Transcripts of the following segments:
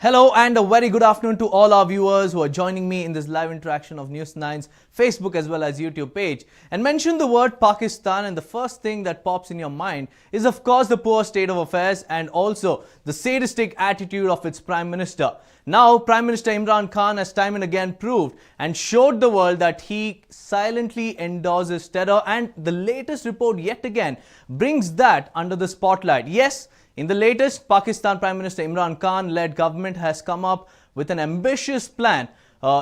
Hello and a very good afternoon to all our viewers who are joining me in this live interaction of News 9's Facebook as well as YouTube page. And mention the word Pakistan and the first thing that pops in your mind is of course the poor state of affairs and also the sadistic attitude of its Prime Minister. Now Prime Minister Imran Khan has time and again proved and showed the world that he silently endorses terror, and the latest report yet again brings that under the spotlight. Yes, in the latest, Pakistan Prime Minister Imran Khan-led government has come up with an ambitious plan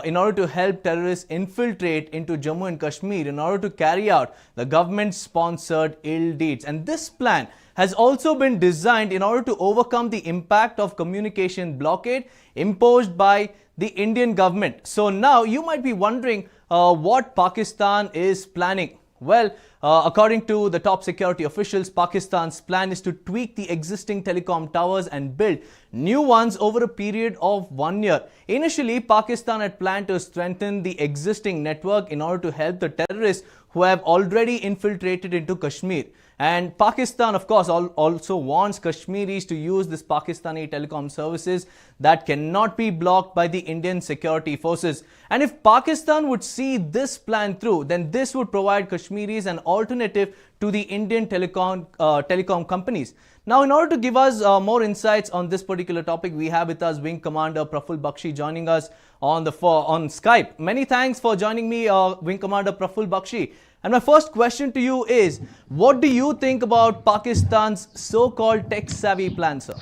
in order to help terrorists infiltrate into Jammu and Kashmir in order to carry out the government-sponsored ill deeds. And this plan has also been designed in order to overcome the impact of communication blockade imposed by the Indian government. So now you might be wondering what Pakistan is planning. Well, according to the top security officials, Pakistan's plan is to tweak the existing telecom towers and build new ones over a period of 1 year. Initially, Pakistan had planned to strengthen the existing network in order to help the terrorists who have already infiltrated into Kashmir. And Pakistan, of course, also wants Kashmiris to use this Pakistani telecom services that cannot be blocked by the Indian security forces. And if Pakistan would see this plan through, then this would provide Kashmiris an alternative to the Indian telecom companies. Now, in order to give us more insights on this particular topic, we have with us Wing Commander Praful Bakshi joining us on Skype. Many thanks for joining me, Wing Commander Praful Bakshi. And my first question to you is, what do you think about Pakistan's so-called tech-savvy plan, sir?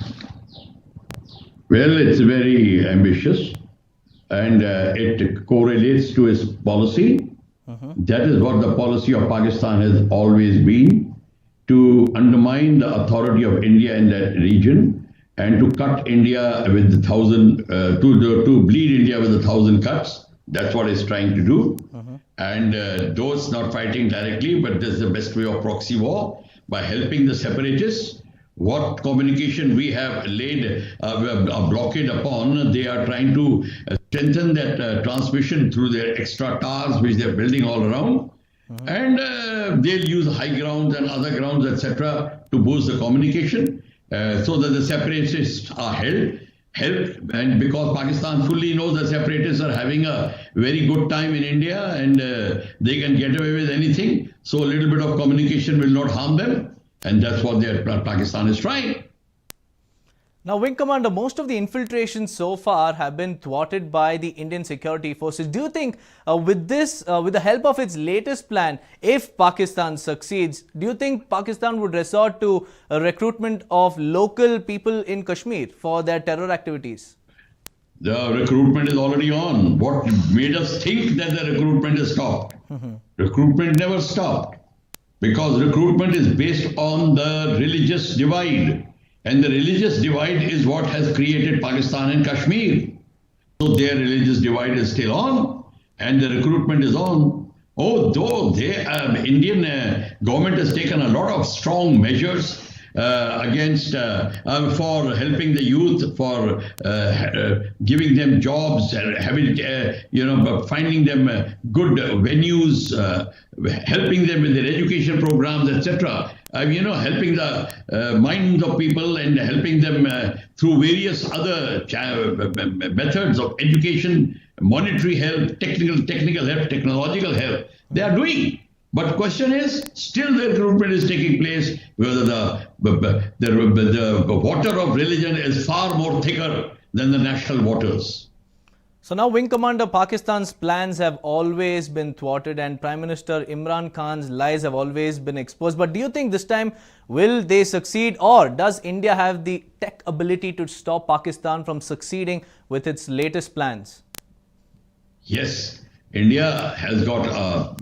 Well, it's very ambitious and it correlates to its policy. That is what the policy of Pakistan has always been, to undermine the authority of India in that region and to cut India with to bleed India with 1,000 cuts. That's what it's trying to do. And those not fighting directly, but this is the best way of proxy war, by helping the separatists. What communication we have laid a blockade upon, they are trying to strengthen that transmission through their extra towers which they're building all around. And they'll use high grounds and other grounds, etc., to boost the communication so that the separatists are helped. And because Pakistan fully knows that separatists are having a very good time in India and they can get away with anything, so a little bit of communication will not harm them, and that's what Pakistan is trying. Now, Wing Commander, most of the infiltrations so far have been thwarted by the Indian security forces. Do you think with the help of its latest plan, if Pakistan succeeds, do you think Pakistan would resort to a recruitment of local people in Kashmir for their terror activities? The recruitment is already on. What made us think that the recruitment is stopped? Recruitment never stopped, because recruitment is based on the religious divide. And the religious divide is what has created Pakistan and Kashmir. So their religious divide is still on, and the recruitment is on. Although the Indian government has taken a lot of strong measures against for helping the youth, for giving them jobs, having finding them good venues, helping them with their education programs, etc. Helping the minds of people and helping them through various other methods of education, monetary help, technical help, technological help. They are doing. But question is, still the recruitment is taking place, whether the water of religion is far more thicker than the national waters. So now, Wing Commander, Pakistan's plans have always been thwarted and Prime Minister Imran Khan's lies have always been exposed. But do you think this time will they succeed, or does India have the tech ability to stop Pakistan from succeeding with its latest plans? Yes, India has got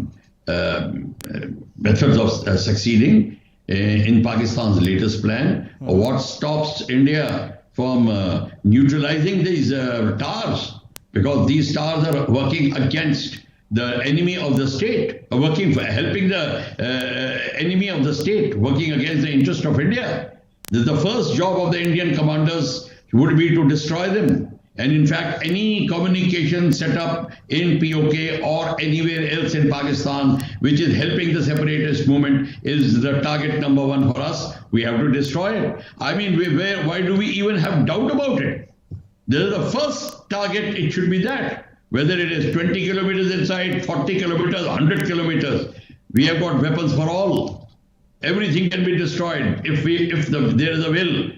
methods of succeeding in Pakistan's latest plan. What stops India from neutralizing these towers? Because these towers are working against the enemy of the state, helping the enemy of the state, working against the interest of India. The first job of the Indian commanders would be to destroy them. And in fact, any communication set up in POK or anywhere else in Pakistan which is helping the separatist movement is the target number one for us. We have to destroy it. I mean, why do we even have doubt about it? There is the first target, it should be that. Whether it is 20 kilometers inside, 40 kilometers, 100 kilometers, we have got weapons for all. Everything can be destroyed if there is a will.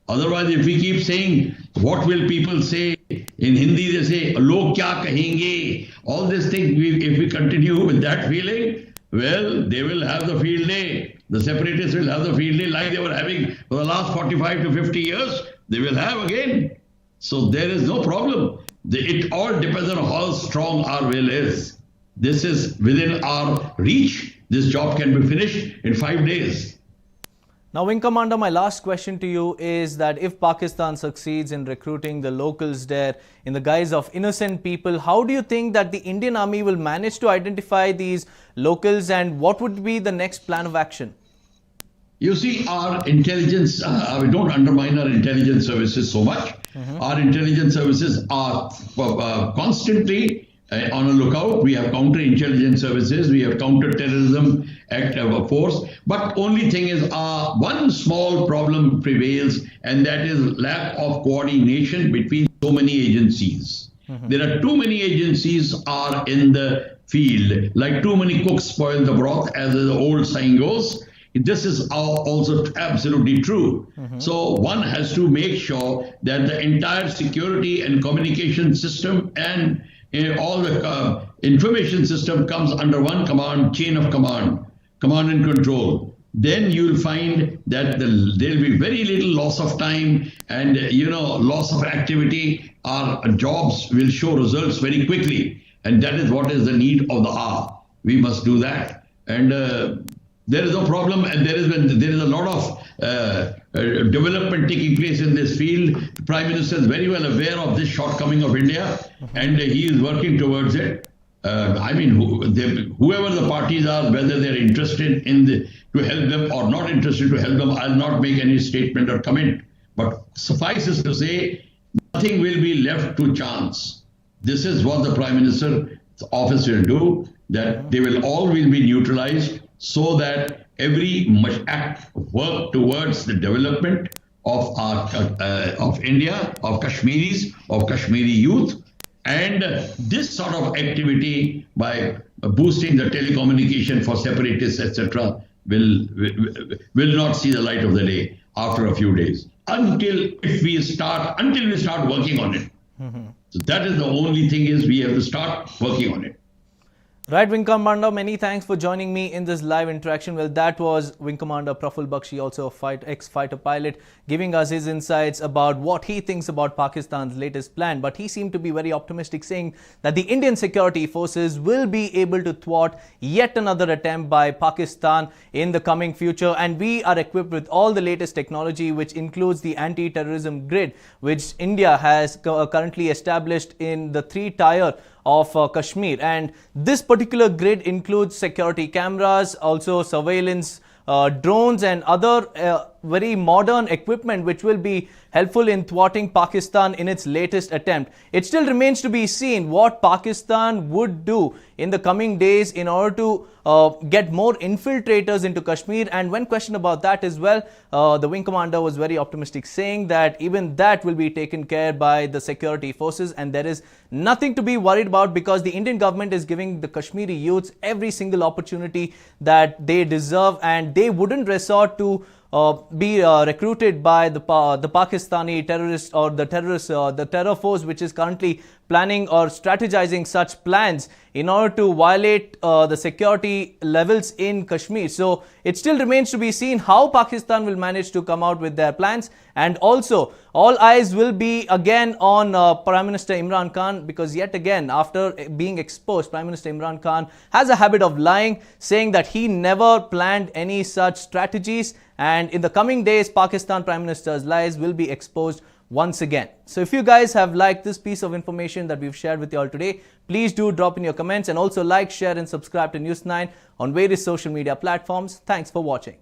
Otherwise, if we keep saying, what will people say? In Hindi, they say, log kya kahenge? All these things, if we continue with that feeling, well, they will have the field day. The separatists will have the field day like they were having for the last 45 to 50 years. They will have again. So there is no problem. It all depends on how strong our will is. This is within our reach. This job can be finished in 5 days. Now, Wing Commander, my last question to you is that if Pakistan succeeds in recruiting the locals there in the guise of innocent people, how do you think that the Indian Army will manage to identify these locals, and what would be the next plan of action? You see, our intelligence, we don't undermine our intelligence services so much. Our intelligence services are constantly on a lookout. We have counterintelligence services, we have counter-terrorism act force. But only thing is, one small problem prevails, and that is lack of coordination between so many agencies. There are too many agencies are in the field, like too many cooks spoil the broth, as the old saying goes. This is also absolutely true. So one has to make sure that the entire security and communication system and all the information system comes under one command, chain of command and control. Then you'll find that there'll be very little loss of time and loss of activity. Our jobs will show results very quickly, and that is what is the need of the hour. We must do that, and there is no problem, and there is a lot of development taking place in this field. The Prime Minister is very well aware of this shortcoming of India, and he is working towards it. Whoever the parties are, whether they're interested to help them or not interested to help them, I'll not make any statement or comment. But suffices to say, nothing will be left to chance. This is what the Prime Minister's office will do, that they will always be neutralized, so that every act work towards the development of India, of Kashmiris, of Kashmiri youth, and this sort of activity by boosting the telecommunication for separatists, etc., will not see the light of the day after a few days until we start working on it. So that is the only thing, is we have to start working on it. Right, Wing Commander, many thanks for joining me in this live interaction. Well, that was Wing Commander Praful Bakshi, also a ex-fighter pilot, giving us his insights about what he thinks about Pakistan's latest plan. But he seemed to be very optimistic, saying that the Indian security forces will be able to thwart yet another attempt by Pakistan in the coming future. And we are equipped with all the latest technology, which includes the anti-terrorism grid, which India has currently established in the 3-tier of Kashmir. And this particular grid includes security cameras, also surveillance drones and other very modern equipment which will be helpful in thwarting Pakistan in its latest attempt. It still remains to be seen what Pakistan would do in the coming days in order to get more infiltrators into Kashmir. And when questioned about that as well, the Wing Commander was very optimistic, saying that even that will be taken care by the security forces, and there is nothing to be worried about, because the Indian government is giving the Kashmiri youths every single opportunity that they deserve, and they wouldn't resort to be recruited by the Pakistani terrorists or the terror force which is currently planning or strategizing such plans in order to violate the security levels in Kashmir. So it still remains to be seen how Pakistan will manage to come out with their plans. And also, all eyes will be again on Prime Minister Imran Khan, because yet again, after being exposed, Prime Minister Imran Khan has a habit of lying, saying that he never planned any such strategies. And in the coming days, Pakistan Prime Minister's lies will be exposed once again. So if you guys have liked this piece of information that we've shared with you all today, please do drop in your comments, and also like, share and subscribe to News 9 on various social media platforms. Thanks for watching.